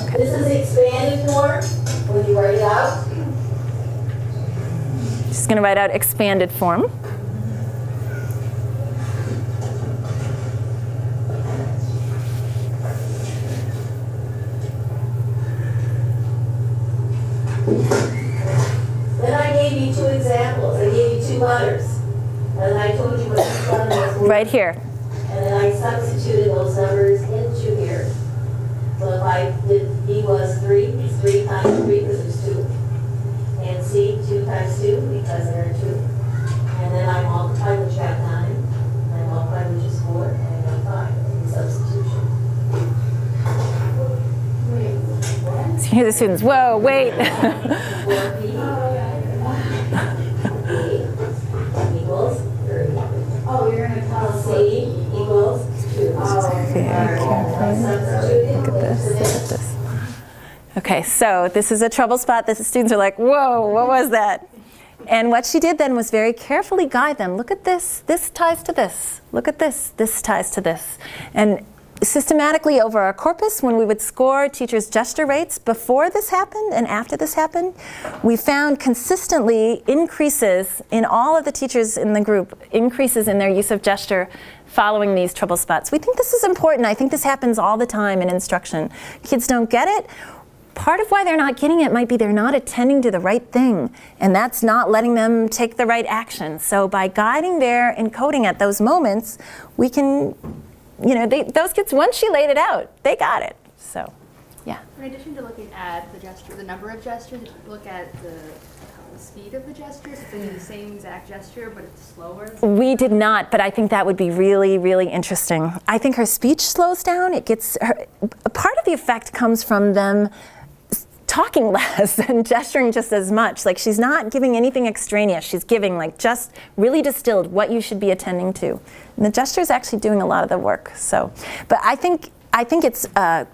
Okay. This is the expanded form when you write it out. Just going to write out expanded form. Then I gave you 2 examples. I gave you 2 letters. And I told you what each one was worth. Right here. And then I substituted those numbers into here. So if I did B was 3, it's 3 times 3 because there's 2. And C, 2 times 2 because there are 2. And then I multiply which got 9. And I multiply which is 4. And I got 5. Substitution. So here the students, whoa, wait. Equals 30. Oh, you're going to tell C equals 2. Look at this, look at this. Okay, so this is a trouble spot. The students are like, whoa, what was that? And what she did then was very carefully guide them. Look at this ties to this. Look at this ties to this. And systematically over our corpus, when we would score teachers' gesture rates before this happened and after this happened, we found consistently increases in all of the teachers in the group, increases in their use of gesture following these trouble spots. We think this is important. I think this happens all the time in instruction. Kids don't get it. Part of why they're not getting it might be they're not attending to the right thing, and that's not letting them take the right action. So by guiding their encoding at those moments, we can, you know, those kids, once she laid it out, they got it. So, Yeah. In addition to looking at the gesture, the number of gestures, did you look at the speed of the gestures? If they do the same exact gesture, but it's slower? We did not, but I think that would be really, really interesting. I think her speech slows down. It gets her, part of the effect comes from them talking less and gesturing just as much. Like, she's not giving anything extraneous. She's giving like just really distilled what you should be attending to. And the gesture is actually doing a lot of the work. So, but I think it's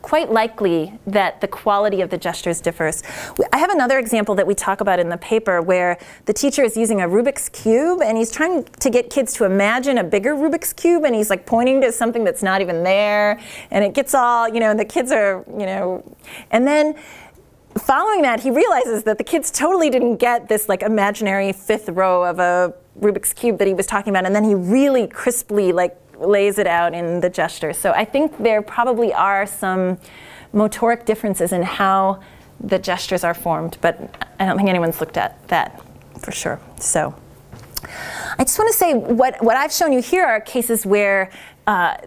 quite likely that the quality of the gestures differs. I have another example that we talk about in the paper where the teacher is using a Rubik's Cube and he's trying to get kids to imagine a bigger Rubik's Cube, and he's like pointing to something that's not even there, and it gets all, you know, and the kids are, you know, and then following that, he realizes that the kids totally didn't get this like imaginary fifth row of a Rubik's Cube that he was talking about, and then he really crisply like lays it out in the gesture. So I think there probably are some motoric differences in how the gestures are formed, but I don't think anyone's looked at that for sure. So I just want to say what I've shown you here are cases where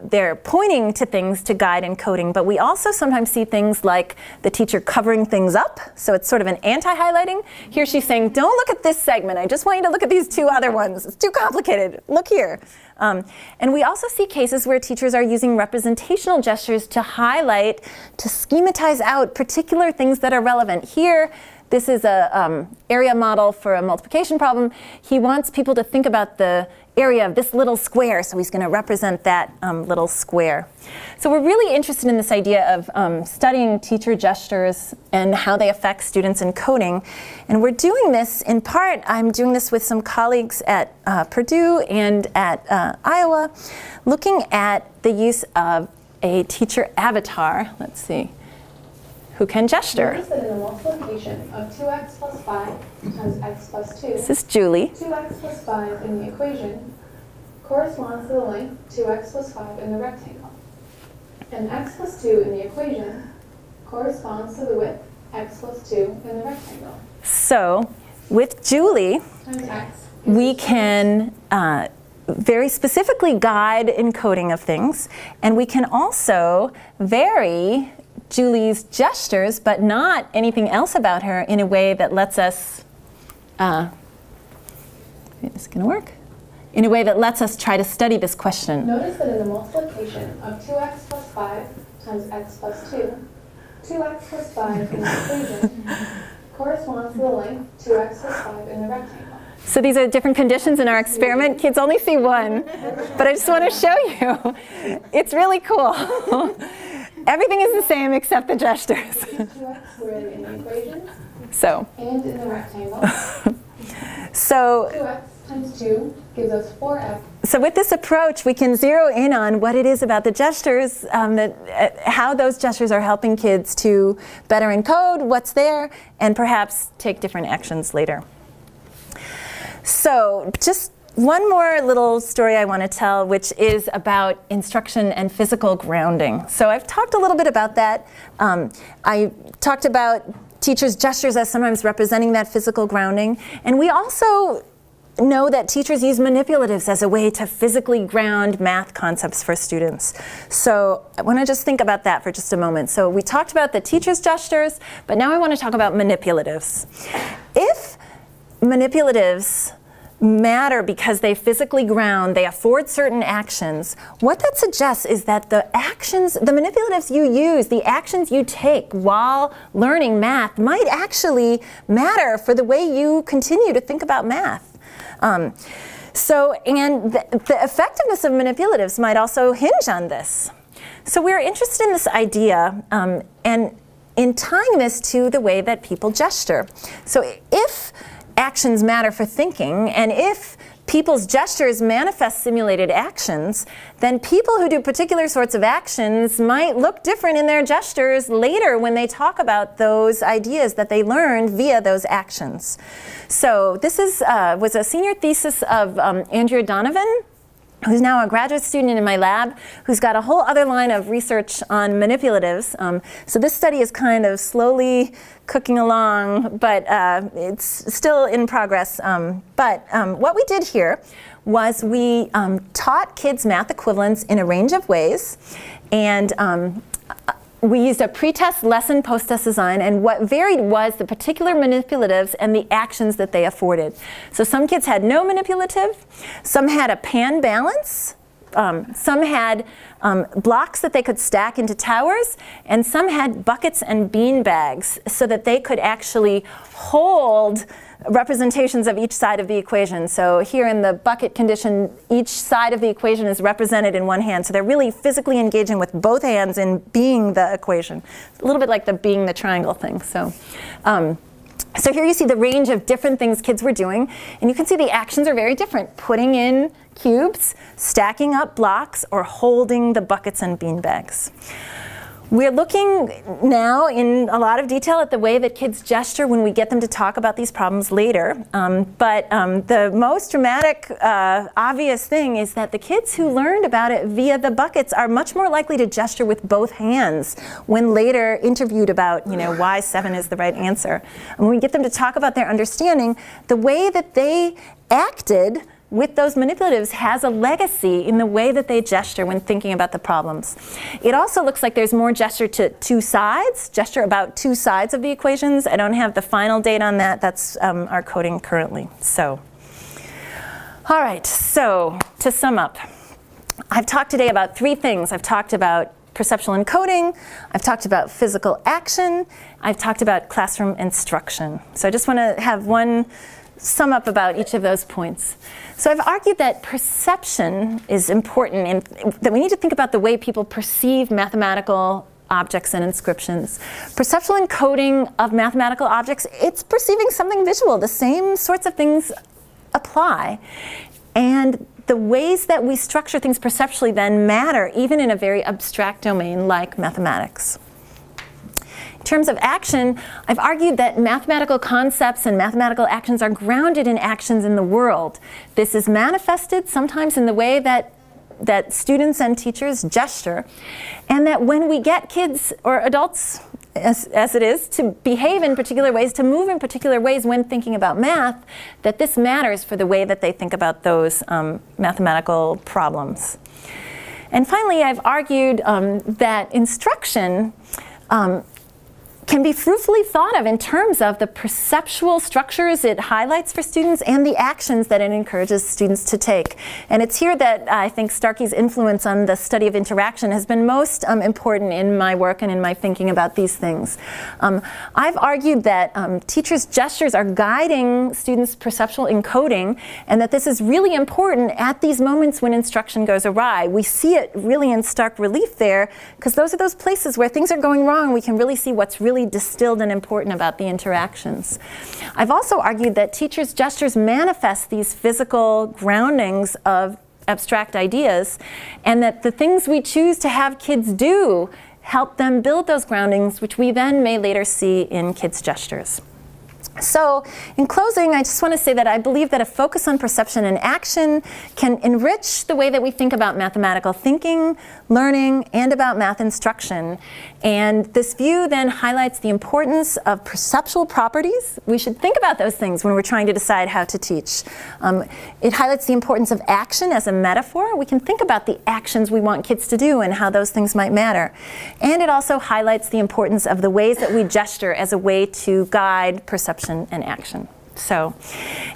they're pointing to things to guide encoding, but we also sometimes see things like the teacher covering things up, so it's sort of an anti-highlighting. Here she's saying, don't look at this segment, I just want you to look at these two other ones. It's too complicated, look here. And we also see cases where teachers are using representational gestures to highlight, to schematize out particular things that are relevant. Here, this is a area model for a multiplication problem. He wants people to think about the area of this little square, so he's going to represent that little square. So we're really interested in this idea of studying teacher gestures and how they affect students in coding. And we're doing this in part, I'm doing this with some colleagues at Purdue and at Iowa, looking at the use of a teacher avatar. Let's see. Who can gesture? Notice that in the multiplication of 2x plus 5 times x plus 2, this is Julie. 2x plus 5 in the equation corresponds to the length 2x plus 5 in the rectangle. And x plus 2 in the equation corresponds to the width x plus 2 in the rectangle. So with Julie, we can very specifically guide encoding of things, and we can also vary Julie's gestures, but not anything else about her, in a way that lets us, is this going to work? In a way that lets us try to study this question. Notice that in the multiplication of 2x plus 5 times x plus 2, 2x plus 5 in the equation corresponds to the length 2x plus 5 in the rectangle. So these are different conditions in our experiment. Kids only see one, but I just want to show you. It's really cool. Everything is the same except the gestures. 2x squared in the equation so. And in the rectangle. So 2x times 2 gives us 4x. So with this approach, we can zero in on what it is about the gestures, how those gestures are helping kids to better encode what's there, and perhaps take different actions later. So just one more little story I want to tell, which is about instruction and physical grounding. So I've talked a little bit about that. I talked about teachers' gestures as sometimes representing that physical grounding. And we also know that teachers use manipulatives as a way to physically ground math concepts for students. So I want to just think about that for just a moment. So we talked about the teacher's gestures, but now I want to talk about manipulatives. If manipulatives matter because they physically ground, they afford certain actions, what that suggests is that the actions, the manipulatives you use, the actions you take while learning math might actually matter for the way you continue to think about math. And the effectiveness of manipulatives might also hinge on this. So we're interested in this idea and in tying this to the way that people gesture. So if actions matter for thinking, and if people's gestures manifest simulated actions, then people who do particular sorts of actions might look different in their gestures later when they talk about those ideas that they learned via those actions. So this was a senior thesis of Andrea Donovan, who's now a graduate student in my lab, who's got a whole other line of research on manipulatives. So this study is kind of slowly cooking along, but it's still in progress. What we did here was we taught kids math equivalents in a range of ways. And we used a pretest, lesson, post-test design, and what varied was the particular manipulatives and the actions that they afforded. So some kids had no manipulative, some had a pan balance, some had blocks that they could stack into towers, and some had buckets and bean bags so that they could actually hold representations of each side of the equation. So here in the bucket condition, each side of the equation is represented in one hand. So they're really physically engaging with both hands in being the equation. A little bit like the being the triangle thing. So, so here you see the range of different things kids were doing. And you can see the actions are very different. Putting in cubes, stacking up blocks, or holding the buckets and bean bags. We're looking now in a lot of detail at the way that kids gesture when we get them to talk about these problems later. But the most dramatic, obvious thing is that the kids who learned about it via the buckets are much more likely to gesture with both hands when later interviewed about, you know, why 7 is the right answer. And when we get them to talk about their understanding, the way that they acted with those manipulatives has a legacy in the way that they gesture when thinking about the problems. It also looks like there's more gesture to two sides, gesture about two sides of the equations. I don't have the final date on that. That's our coding currently. So, all right, so to sum up, I've talked today about 3 things. I've talked about perceptual encoding, I've talked about physical action, I've talked about classroom instruction. So I just want to have one sum up about each of those points. So I've argued that perception is important and that we need to think about the way people perceive mathematical objects and inscriptions. Perceptual encoding of mathematical objects, it's perceiving something visual. The same sorts of things apply. And the ways that we structure things perceptually then matter, even in a very abstract domain like mathematics. In terms of action, I've argued that mathematical concepts and mathematical actions are grounded in actions in the world. This is manifested sometimes in the way that students and teachers gesture, and that when we get kids or adults, as it is, to behave in particular ways, to move in particular ways when thinking about math, that this matters for the way that they think about those mathematical problems. And finally, I've argued that instruction can be fruitfully thought of in terms of the perceptual structures it highlights for students and the actions that it encourages students to take. And it's here that I think Starkey's influence on the study of interaction has been most important in my work and in my thinking about these things. I've argued that teachers' gestures are guiding students' perceptual encoding, and that this is really important at these moments when instruction goes awry. We see it really in stark relief there, because those are those places where things are going wrong. We can really see what's really distilled and important about the interactions. I've also argued that teachers' gestures manifest these physical groundings of abstract ideas, and that the things we choose to have kids do help them build those groundings, which we then may later see in kids' gestures. So, in closing, I just want to say that I believe that a focus on perception and action can enrich the way that we think about mathematical thinking, learning, and about math instruction. And this view then highlights the importance of perceptual properties. We should think about those things when we're trying to decide how to teach. It highlights the importance of action as a metaphor. We can think about the actions we want kids to do and how those things might matter. And it also highlights the importance of the ways that we gesture as a way to guide perception and action. So,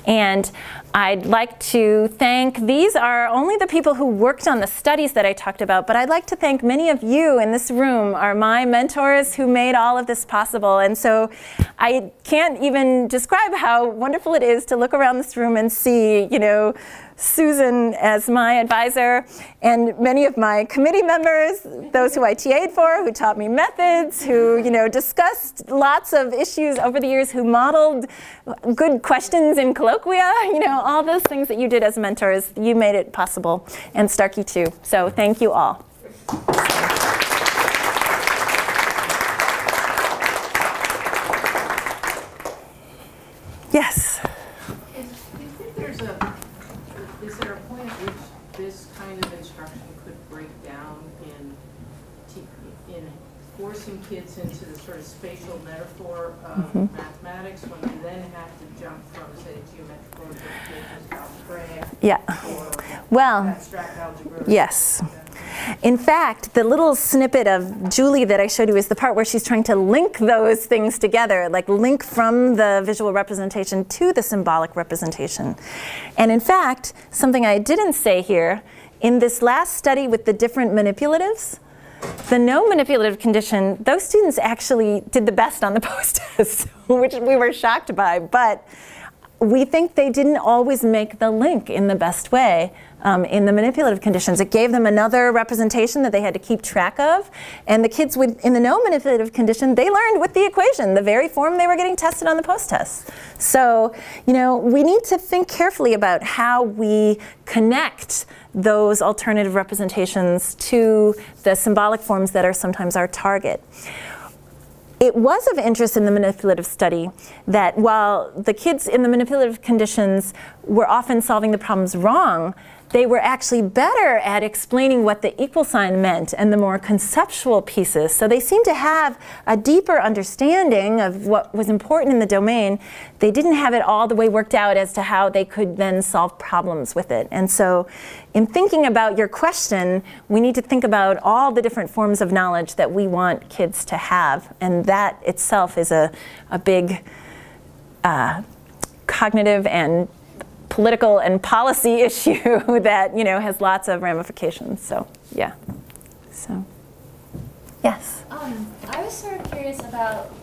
and I'd like to thank, these are only the people who worked on the studies that I talked about, but I'd like to thank many of you in this room are my mentors who made all of this possible. And so I can't even describe how wonderful it is to look around this room and see, you know, Susan as my advisor, and many of my committee members, those who I TA'd for, who taught me methods, who, you know, discussed lots of issues over the years, who modeled good questions in colloquia, you know, all those things that you did as mentors, you made it possible, and Starkey too. So thank you all. Yes? Is there a point at which this kind of instruction could break down in forcing kids into the sort of spatial metaphor of mathematics, when they then have to jump from, say, geometrical interpretations to algebraic or abstract algebra? Yes. In fact, the little snippet of Julie that I showed you is the part where she's trying to link those things together, like link from the visual representation to the symbolic representation. And in fact, something I didn't say here, in this last study with the different manipulatives, the no manipulative condition, those students actually did the best on the post-test, which we were shocked by, but we think they didn't always make the link in the best way in the manipulative conditions. It gave them another representation that they had to keep track of, and the kids in the no manipulative condition, they learned with the equation, the very form they were getting tested on the post-test. So, you know, we need to think carefully about how we connect those alternative representations to the symbolic forms that are sometimes our target. It was of interest in the manipulative study that while the kids in the manipulative conditions were often solving the problems wrong, they were actually better at explaining what the equal sign meant and the more conceptual pieces. So they seemed to have a deeper understanding of what was important in the domain. They didn't have it all the way worked out as to how they could then solve problems with it. And so in thinking about your question, we need to think about all the different forms of knowledge that we want kids to have. And that itself is a big cognitive and political and policy issue that, you know, has lots of ramifications. So, yeah. So, yes. I was sort of curious about,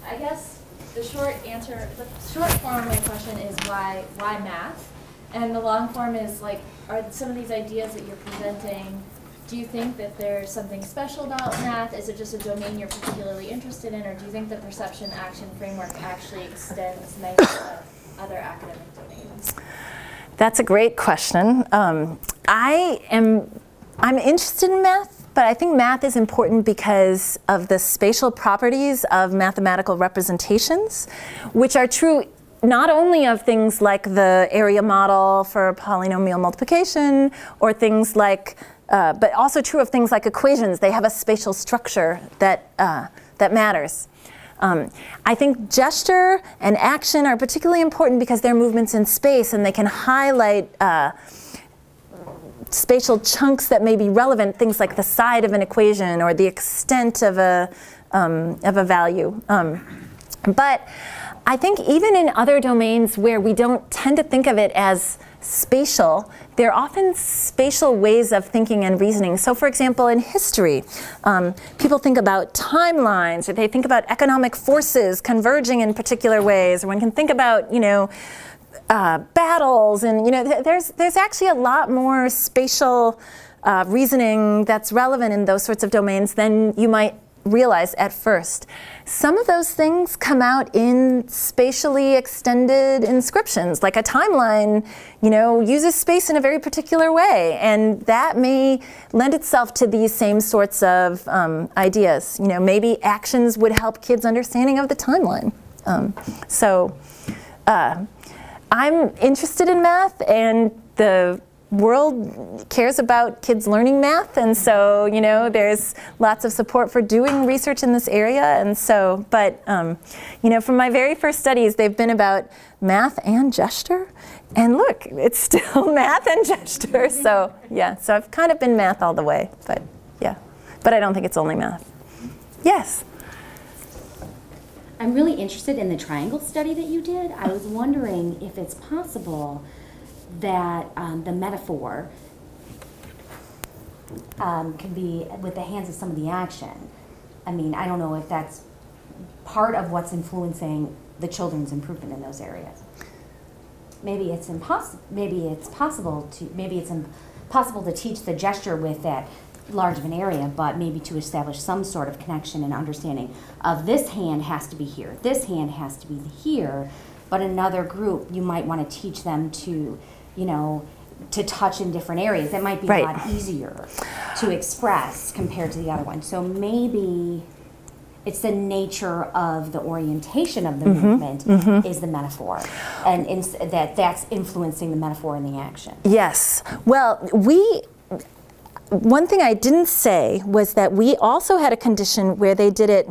I guess, the short answer, the short form of my question is why math? And the long form is like, are some of these ideas that you're presenting, do you think that there's something special about math? Is it just a domain you're particularly interested in, or do you think the perception action framework actually extends nicely to other academic domains? That's a great question. I'm interested in math, but I think math is important because of the spatial properties of mathematical representations, which are true not only of things like the area model for polynomial multiplication, or things like, but also true of things like equations. They have a spatial structure that matters. I think gesture and action are particularly important because they're movements in space, and they can highlight spatial chunks that may be relevant, things like the side of an equation or the extent of a value. But I think even in other domains where we don't tend to think of it as spatial, there are often spatial ways of thinking and reasoning. So for example, in history, people think about timelines, or they think about economic forces converging in particular ways, or one can think about, you know, battles, and you know, there's actually a lot more spatial reasoning that's relevant in those sorts of domains than you might realize at first. Some of those things come out in spatially extended inscriptions, like a timeline, you know, uses space in a very particular way, and that may lend itself to these same sorts of ideas. You know, maybe actions would help kids' understanding of the timeline. I'm interested in math, and the world cares about kids learning math, and so, you know, there's lots of support for doing research in this area. And so, but you know, from my very first studies, they've been about math and gesture, and look, it's still math and gesture. So yeah, so I've kind of been math all the way, but yeah, but I don't think it's only math. Yes. I'm really interested in the triangle study that you did. I was wondering if it's possible that the metaphor can be with the hands of some of the action. I mean, I don't know if that's part of what's influencing the children's improvement in those areas. Maybe it's impossible. Maybe it's possible to teach the gesture with that large of an area, but maybe to establish some sort of connection and understanding of this hand has to be here, this hand has to be here, but another group you might want to teach them to, you know, to touch in different areas. It might be a lot easier to express compared to the other one. So maybe it's the nature of the orientation of the movement is the metaphor, and that's influencing the metaphor and the action. Yes. Well, one thing I didn't say was that we also had a condition where they did it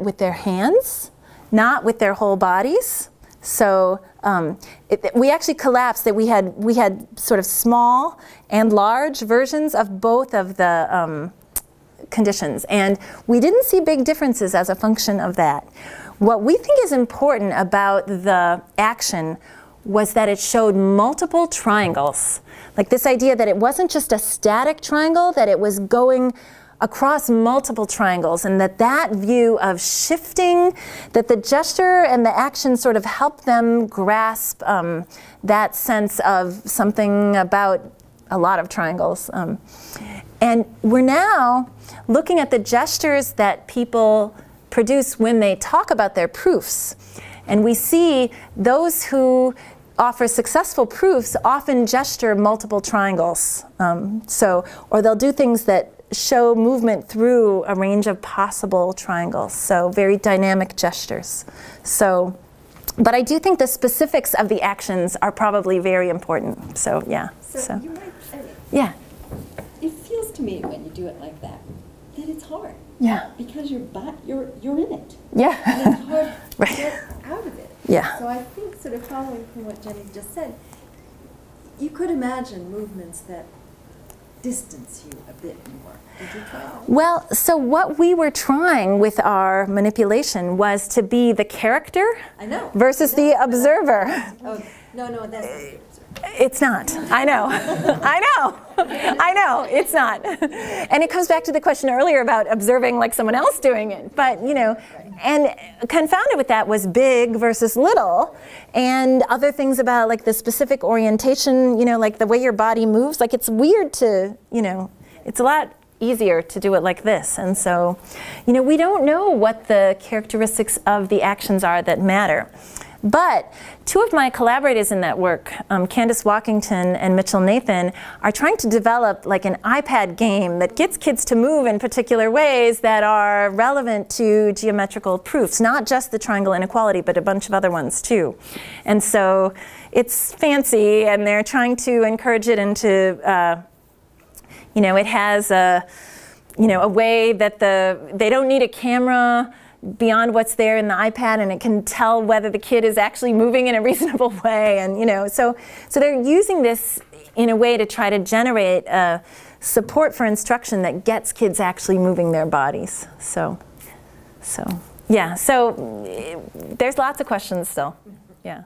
with their hands, not with their whole bodies. So we actually collapsed that we had sort of small and large versions of both of the conditions, and we didn't see big differences as a function of that. What we think is important about the action was that it showed multiple triangles. Like this idea that it wasn't just a static triangle, that it was going across multiple triangles, and that view of shifting, that the gesture and the action sort of help them grasp that sense of something about a lot of triangles. And we're now looking at the gestures that people produce when they talk about their proofs. And we see those who offer successful proofs often gesture multiple triangles. Or they'll do things that show movement through a range of possible triangles. So very dynamic gestures. But I do think the specifics of the actions are probably very important. So yeah. So you might, yeah. It feels to me when you do it like that it's hard. Yeah. Because you're in it. Yeah. And it's hard right. to get out of it. Yeah. So I think, sort of following from what Jenny just said, you could imagine movements that distance you a bit more. Did you try that? Well, so what we were trying with our manipulation was to be the character versus the observer. Oh, no, that's not good. It's not. I know. I know. It's not. And it comes back to the question earlier about observing like someone else doing it. But, and confounded with that was big versus little, and other things about like the specific orientation, like the way your body moves. Like it's weird to, it's a lot easier to do it like this. And so, we don't know what the characteristics of the actions are that matter. But two of my collaborators in that work, Candace Walkington and Mitchell Nathan, are trying to develop like an iPad game that gets kids to move in particular ways that are relevant to geometrical proofs, not just the triangle inequality, but a bunch of other ones too. And so it's fancy, and they're trying to encourage it into, it has a way that they don't need a camera beyond what's there in the iPad, and it can tell whether the kid is actually moving in a reasonable way, and so they're using this in a way to try to generate support for instruction that gets kids actually moving their bodies. So there's lots of questions still. Yeah.